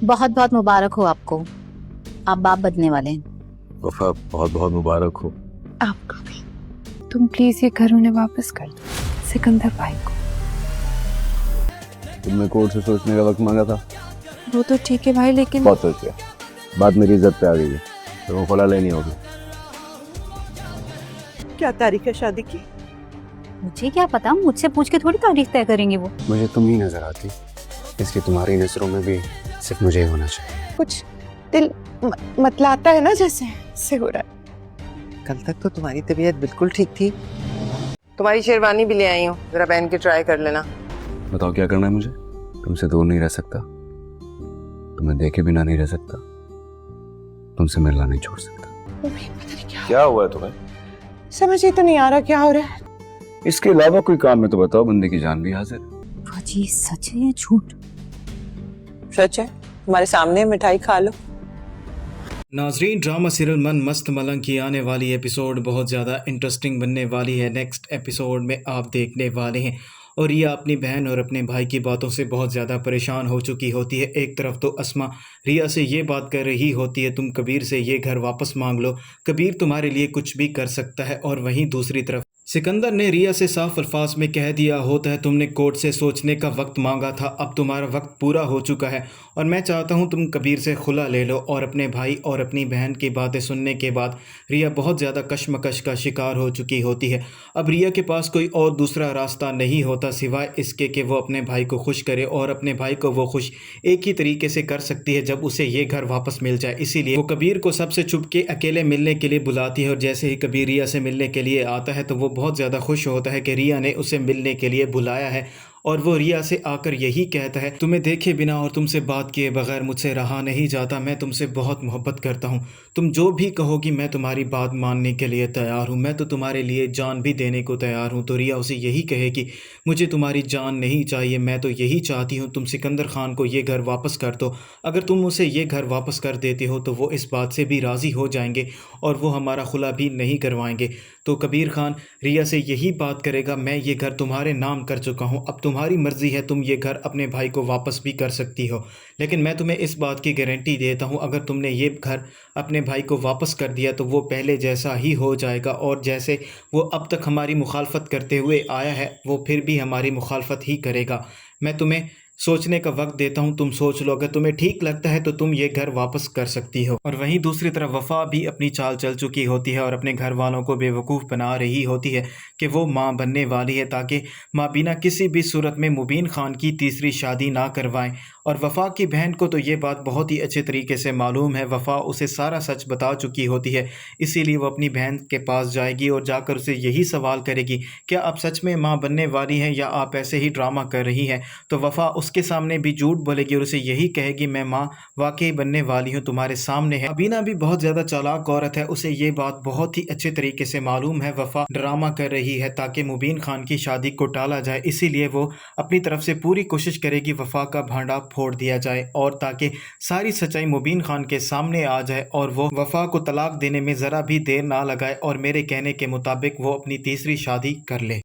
बहुत बहुत मुबारक हो आपको, आप बाप बनने वाले हैं। वफा बहुत बहुत मुबारक हो। आपको भी। तुम प्लीज ये घर उन्हें वापस कर दो, सिकंदर भाई को। तुमने कोर्ट से सोचने का वक्त मांगा था। वो तो ठीक है भाई, लेकिन बहुत सोच लिया, बात मेरी इज्जत पे आ गई है, तो खुला लेनी होगी। क्या तारीख है शादी की? मुझे क्या पता, मुझसे पूछ के थोड़ी तारीख तय करेंगे वो। मुझे तुम ही नजर आती, इसलिए तुम्हारी नजरों में भी सिर्फ मुझे ही होना चाहिए। कुछ दिल मतलाता है ना, जैसे से हो रहा है। कल तक तो तुम्हारी तबीयत बिल्कुल ठीक थी। तुम्हारी शेरवानी भी ले आई हूँ, जरा पहन के ट्राई कर लेना। बताओ क्या करना है मुझे? तुमसे दूर नहीं रह सकता, तुम्हें देखे बिना नहीं रह सकता, तुमसे मिलना नहीं छोड़ सकता। पता नहीं क्या हुआ है तुम्हें? समझ ही तो नहीं आ रहा क्या हो रहा है। इसके अलावा कोई काम है तो बताओ, बंदे की जान भी हाजिर। जी सच है या झूठ? सच है, तुम्हारे सामने मिठाई खा लो। नाजरीन, ड्रामा सीरियल मन मस्त मलंग की आने वाली एपिसोड बहुत ज़्यादा इंटरेस्टिंग बनने वाली है। नेक्स्ट एपिसोड में आप देखने वाले हैं और रिया अपनी बहन और अपने भाई की बातों से बहुत ज़्यादा परेशान हो चुकी होती है। एक तरफ तो अस्मा रिया से ये बात कर रही होती है, तुम कबीर से ये घर वापस मांग लो, कबीर तुम्हारे लिए कुछ भी कर सकता है। और वहीं दूसरी तरफ सिकंदर ने रिया से साफ अल्फाज में कह दिया होता है, तुमने कोर्ट से सोचने का वक्त मांगा था, अब तुम्हारा वक्त पूरा हो चुका है और मैं चाहता हूं तुम कबीर से खुला ले लो। और अपने भाई और अपनी बहन की बातें सुनने के बाद रिया बहुत ज़्यादा कशमकश का शिकार हो चुकी होती है। अब रिया के पास कोई और दूसरा रास्ता नहीं होता सिवाय इसके कि वो अपने भाई को खुश करे, और अपने भाई को वो खुश एक ही तरीके से कर सकती है जब उसे ये घर वापस मिल जाए। इसीलिए वो कबीर को सबसे छुप के अकेले मिलने के लिए बुलाती है और जैसे ही कबीर रिया से मिलने के लिए आता है तो वो बहुत ज़्यादा खुश होता है कि रिया ने उसे मिलने के लिए बुलाया है। और वो रिया से आकर यही कहता है, तुम्हें देखे बिना और तुमसे बात किए बगैर मुझसे रहा नहीं जाता, मैं तुमसे बहुत मोहब्बत करता हूँ, तुम जो भी कहोगी मैं तुम्हारी बात मानने के लिए तैयार हूँ, मैं तो तुम्हारे लिए जान भी देने को तैयार हूँ। तो रिया उसे यही कहेगी, मुझे तुम्हारी जान नहीं चाहिए, मैं तो यही चाहती हूँ तुम सिकंदर खान को ये घर वापस कर दो। अगर तुम उसे ये घर वापस कर देते हो तो वो इस बात से भी राज़ी हो जाएंगे और वो हमारा खुला भी नहीं करवाएंगे। तो कबीर खान रिया से यही बात करेगा, मैं ये घर तुम्हारे नाम कर चुका हूँ, अब तुम्हारी मर्ज़ी है, तुम ये घर अपने भाई को वापस भी कर सकती हो, लेकिन मैं तुम्हें इस बात की गारंटी देता हूँ अगर तुमने ये घर अपने भाई को वापस कर दिया तो वो पहले जैसा ही हो जाएगा और जैसे वो अब तक हमारी मुखालफत करते हुए आया है वो फिर भी हमारी मुखालफत ही करेगा। मैं तुम्हें सोचने का वक्त देता हूँ, तुम सोच लो, अगर तुम्हें ठीक लगता है तो तुम ये घर वापस कर सकती हो। और वहीं दूसरी तरफ वफ़ा भी अपनी चाल चल चुकी होती है और अपने घर वालों को बेवकूफ़ बना रही होती है कि वो माँ बनने वाली है ताकि माँ बिना किसी भी सूरत में मुबीन खान की तीसरी शादी ना करवाएं। और वफ़ा की बहन को तो ये बात बहुत ही अच्छे तरीके से मालूम है, वफ़ा उसे सारा सच बता चुकी होती है, इसीलिए वो अपनी बहन के पास जाएगी और जाकर उसे यही सवाल करेगी, क्या आप सच में माँ बनने वाली हैं या आप ऐसे ही ड्रामा कर रही हैं। तो वफ़ा उसके सामने भी झूठ बोलेगी और उसे यही कहेगी, मैं माँ वाकई बनने वाली हूँ, तुम्हारे सामने है। अबीना भी बहुत ज़्यादा चालाक औरत है, उसे ये बात बहुत ही अच्छे तरीके से मालूम है वफ़ा ड्रामा कर रही है ताकि मुबीन खान की शादी को टाला जाए, इसीलिए वो अपनी तरफ से पूरी कोशिश करेगी वफ़ा का भांडा फोड़ दिया जाए और ताकि सारी सच्चाई मुबीन खान के सामने आ जाए और वो वफ़ा को तलाक देने में ज़रा भी देर ना लगाए और मेरे कहने के मुताबिक वो अपनी तीसरी शादी कर ले।